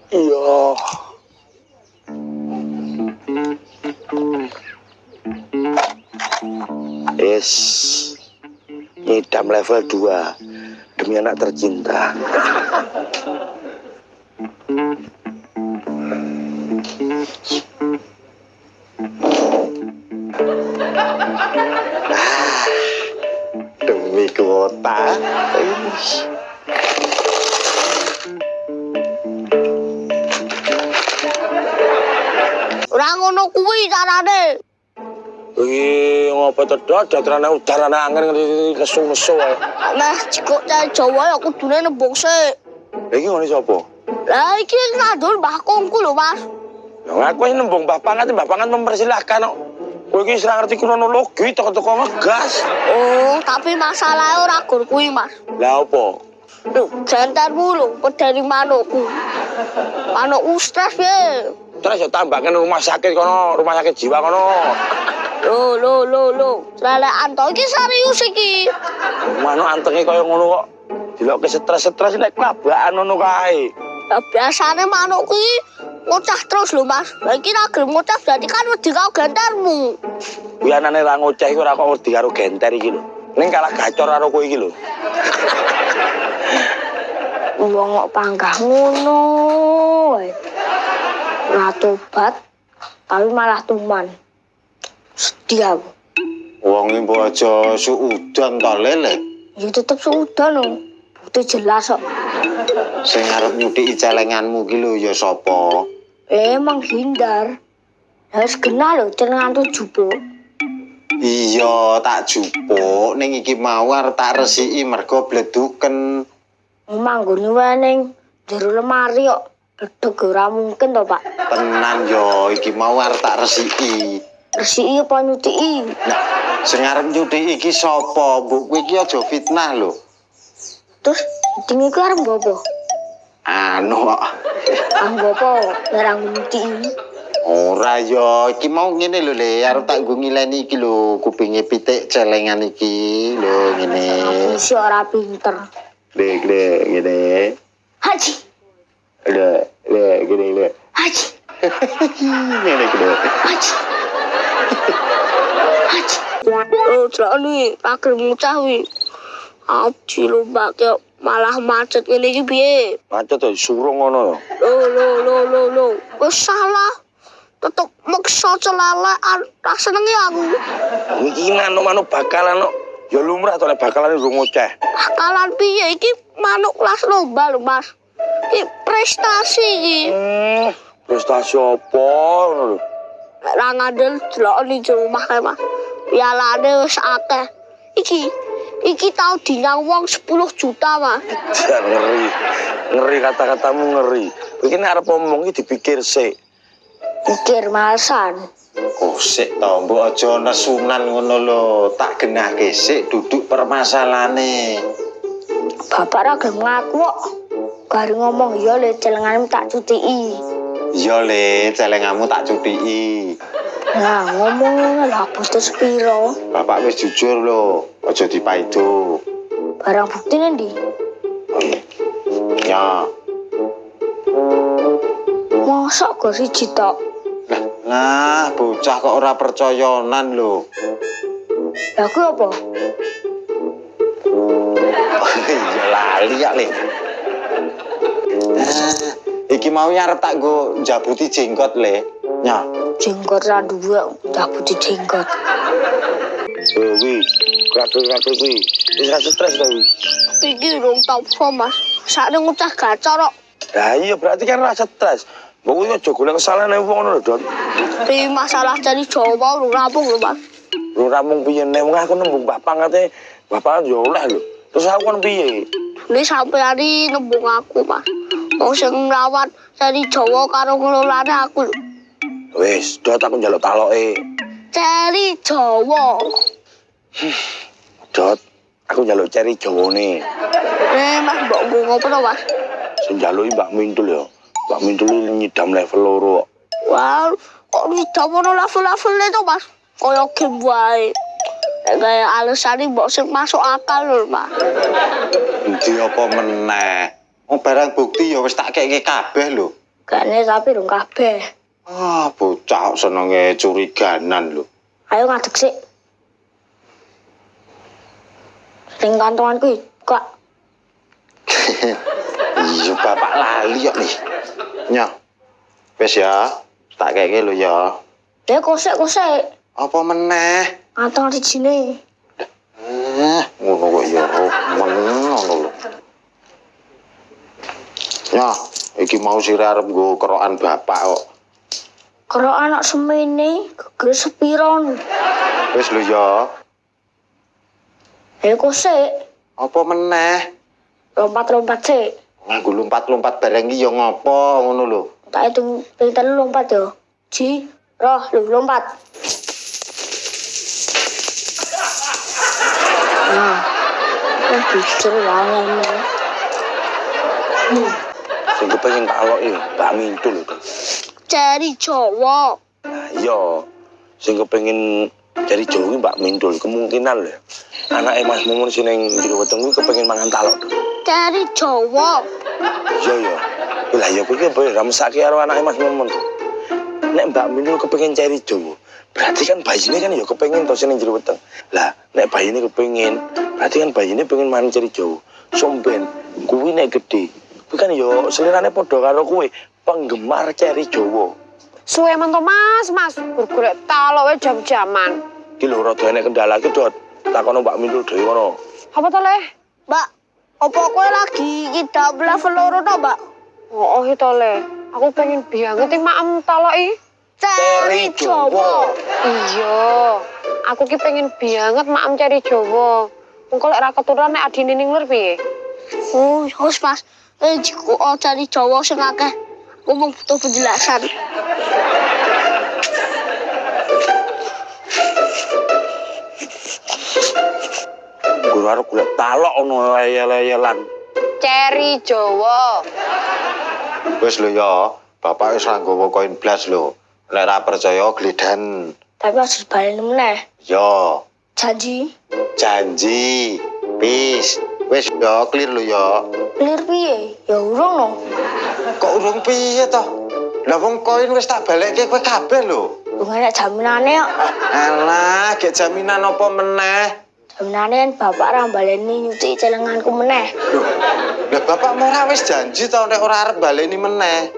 Iya. Yes. Ngidam level 2 demi anak tercinta. Demi kuota. Ora ngono kuwi carane. Wih, ngopo tedot dadrane udaran angin nesu-nesu wae. Meh cikok cah Jawa ya kudune nembung sik. Iki ngene sapa? Lah iki ngandul Mbah Kongku lho, Mas. Lah aku wis nembung Mbah Pangat mempersilahkan kok. Kowe iki ora ngerti kronologi teko-teko ngegas. Oh, tapi masalahnya ora gur kuwi, Mas. Lah opo? Lho, jantarmu lho, pedani manukku. Manukku stres piye? Terus ya tambahkan rumah sakit kono, rumah sakit jiwa kono. Lho. Lelekan to iki serius iki. Manuk antenge kaya ngono kok. Dilokke stres-stres nek klabakan ngono kae. Lah biasane manukku iki ngocah terus lho, Mas. Lah iki ra gelem ngocah berarti kan wedi karo gentarmu. Kuwi anane ra ngoceh iku ora kok wedi karo genter iki lho. Ning kalah gacor karo kowe iki lho. Wong kok panggah ngono wae. Ora tobat, tapi malah tuman. Sedih aku. Wong iki mbok aja suudan to lele. Ya tetep suudan lho. Bukti jelas kok. Sing arep nyuthiki celenganmu ki lho ya sapa? Menghindar. Harus genah lho celengan tuh jupuk. Iya, tak jupuk ning iki mau arep tak resiki mergo bleduken. Manggone wae ning jero lemari kok. Bedhog ora mungkin to, Pak. Tenan yo, iki mau arep tak resiki. Resiki apa nyuthiki? Nah, sing arep nyuthiki iki sapa? Mbok kowe iki aja fitnah lho. Terus dingi ku arep ngopo? Anu kok. Anggopo barang nyuthiki. Ora yo, iki mau ngene lho Le, arep tak nggo ngileni iki lho, kupinge pitik celengan iki lho ngene. Wis ora pinter. Dek, ngene. Haji. Gini. Haji. Ngene gini. Haji. Oh, celani pakir mucah wi. Aji lho, Mbak, malah macet ngene iki piye? Macet to suruh ngono. Lo. Wis salah. Tetep meksa celelekan. Ra senenge aku. Iki manuk bakalan kok. Ya lumrah to nek bakalan urung ngoceh. Bakalan piye iki manuk kelas lomba lho, Mas. Iki prestasi iki. Prestasi apa ngono lho. Nek ra ngandel delokne di rumah kae, Mas. Pialane wis akeh. Iki tau dinyang wong 10 juta, Mas. Ya, ngeri kata-katamu ngeri. Iki nek arep ngomong iki dipikir sik. Pikir malasan. Oh, sik to, mbok aja nesunan ngono lho. Tak genahke sik duduk permasalahane. Bapak ra gelem ngaku kok. Gari ngomong ya le celenganmu tak cuthiki. Iya Le, celenganmu tak cuthiki. Nah, ngomong lah putus piro. Bapak wis jujur lho, aja dipaido. Barang buktine ndi? Ya. Mosok go siji tok. Lah, bocah kok ora percayanan lho. Lah ku apa? Iya lali ya Le. Iki mau arep tak nggo njabuti jenggot Le. Ya. Jenggot ra duwe, njabuti jenggot. Wi, krakel kuwi. Wis ra stres to wi. Iki rong tau pro, Mas. Sakne ngucah gacor kok. Lah iya berarti kan ra stres. Mbok kuwi aja golek kesalahan wong ngono lho, Don. Tapi masalah dari Jawa lu rampung lho, Mas. Lu rampung piye nek wong aku nembung Mbah Pangate, Mbah Pangat yo oleh lho. Terus aku kan piye? Ini sampai hari nembung aku, Mas. Mau sing ngrawat dari Jawa karo ngelolane aku lho. Wis, Dot aku njaluk taloke. Dari Jawa. Dot, aku njaluk ceri Jawane. Mas, mbok ngopo to, Mas? Sing njaluki Mbak Mintul ya. Mbak Mintul nyidam level 2 kok. Wah, kok nyidam ono level-levele to, Mas? Kaya game wae. Kayak alasan mbok sing masuk akal lho, Mas. Endi apa meneh? Oh, barang bukti ya wis tak keke kabeh lho. Gane tapi dong kabeh. Ah, bocah senenge curiganan lho. Ayo ngadeg sik. Ning kantonganku kok. Iya, bapak lali kok nih. Nya. Wis ya, tak keke lho ya. Ya kosek. Apa meneh? Kantong di sini. Ngono kok ya, ngono lho. Ya, iki mau sire arep nggo kerokan bapak kok. Kalau anak semene gegere sepiron. Wis lho ya. Ya kosek. Apa meneh? Lompat-lompat sik. Nganggo lompat-lompat bareng iki ya ngopo ngono lho. Tak hitung pinten lompat yo. Ji, roh lu lompat. Nah, jujur wangen. Sing kepengin talok iki Mbak Mintul lho. Cari Jawa. Nah, iya. Sing kepengin dari Jawa iki Mbak Mintul kemungkinan lho. Anake Mas Mumun sing ning jero weteng kuwi kepengin mangan talok. Cari Jawa. Iya ya. Lah ya kuwi apa ya mesake karo anake Mas Mumun. Nek Mbak Mintul kepengin cari Jawa, berarti kan bayine kan ya kepengin to sing ning jero weteng. Lah nek bayine kepengin, berarti kan bayine pengen mangan cari Jawa. Somben kuwi nek gede. Kuwi kan ya selirane padha karo kuwi, penggemar cari Jawa. Suwe men to Mas golek talok wae jam-jaman. Ki lho rada enek kendala ki Dot. Takono Mbak Mintul dhewe ngono. Apa to, Le? Mbak, apa kowe lagi kita level loro to, Mbak? Oh, itu Le. Aku pengen banget iki maem taloki. Cari Jawa. Iya. Aku ki pengen banget maem cari Jawa. Engko lek ra keturunan nek adine ning lur piye? Oh, wis Mas. Jiku cari Jawa sing akeh. Aku mau butuh penjelasan. Guru arep golek talok ono leyel-leyelan. Ceri Jawa. Wis lho ya, bapak wis ra nggawa koin blas lho. Nek ra percaya gledan. Tapi harus balik meneh. Yo, Janji. janji. Wis ya clear lho ya. Clear piye? Ya urung no. Kok urung piye to? Lah wong koin wis tak balekke kowe kabeh lho. Wong enek jaminane kok. Alah, gek jaminan apa meneh? Jaminane kan bapak ra baleni nyuci celenganku meneh. Lah bapak ora wis janji to nek ora arep baleni meneh.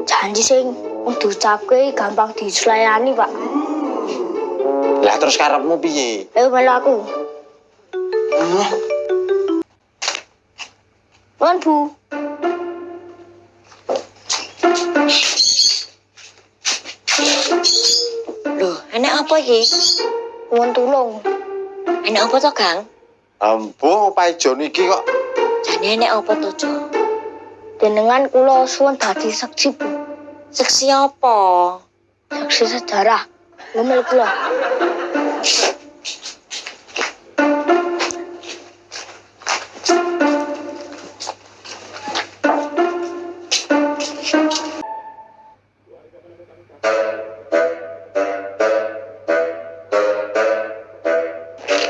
Janji sing wong diucapke gampang dislayani, Pak. Lah terus karepmu piye? Ayo melu aku. Nuwun, Bu. Loh, enek apa iki? Nuwun tulung. Enek apa to, Kang? Ambo paijon iki kok. Jane enek apa to, Jo? Jenengan kula suwun dadi saksi, Bu. Seksi apa? Saksi sejarah. Ngomel kula.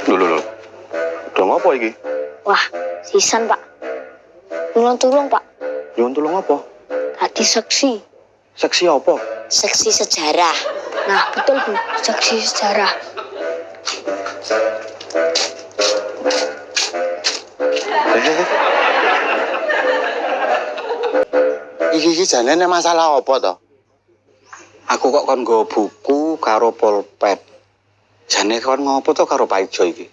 Lho. Dong apa iki? Wah, sisan, Pak. Nuwun tulung, Pak. Nyuwun tulung apa? Dadi saksi. Seksi apa? Seksi sejarah. Nah, betul, Bu. Saksi sejarah. Iki jane masalah apa to? Aku kok kon nggawa buku karo pulpen. Jane kon ngopo to karo Paijo iki?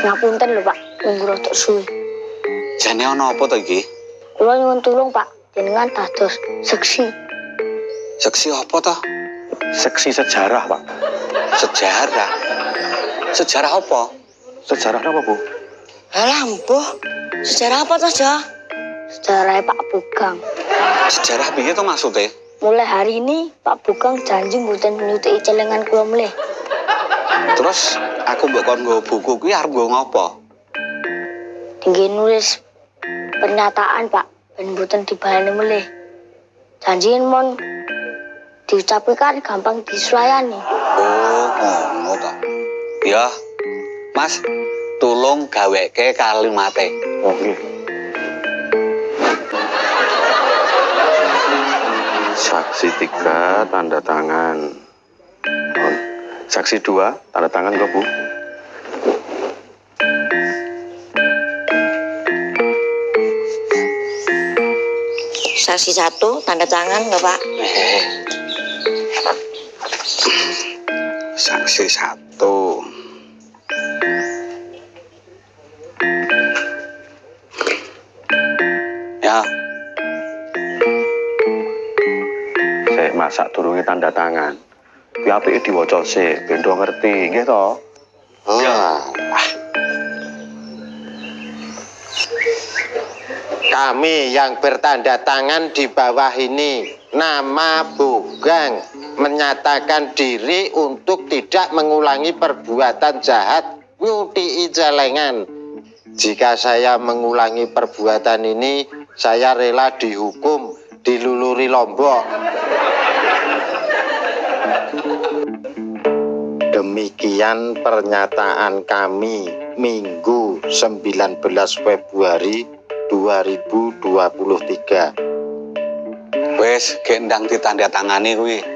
Ngapunten lho, Pak. Nunggu rada suwe. Jane ana apa to iki? Kula nyuwun tulung, Pak. Jenengan dados saksi. Seksi apa to? Seksi sejarah, Pak. Sejarah. Sejarah apa? Sejarah apa, Bu? Alah, mbuh. Sejarah apa to, Jo? Sejarah Pak Bugang. Sejarah piye to maksudnya? Mulai hari ini Pak Bugang janji mboten nyuti celengan kula mleh. Terus aku mbok kon nggawa buku kuwi arep nggo ngopo? Tinggi nulis pernyataan, Pak, ben mboten dibaleni mleh. Janji mon diucapkan gampang dislayani. Oh, ngono to. Ya. Mas, tulung gaweke kalimate. Oke. Saksi 3 tanda tangan. Saksi 2 tanda tangan kok, Bu? Saksi 1 tanda tangan nggak Pak? Saksi 1. Ya, Saya masak durunge tanda tangan. Kuwi apike diwaca sik, ben do ngerti, nggih to? Kami yang bertanda tangan di bawah ini, nama Bogang, menyatakan diri untuk tidak mengulangi perbuatan jahat nyutii celengan. Jika saya mengulangi perbuatan ini, saya rela dihukum, diluluri Lombok. Demikian pernyataan kami Minggu 19 Februari 2023. wis gendang ditanda tangani kuwi.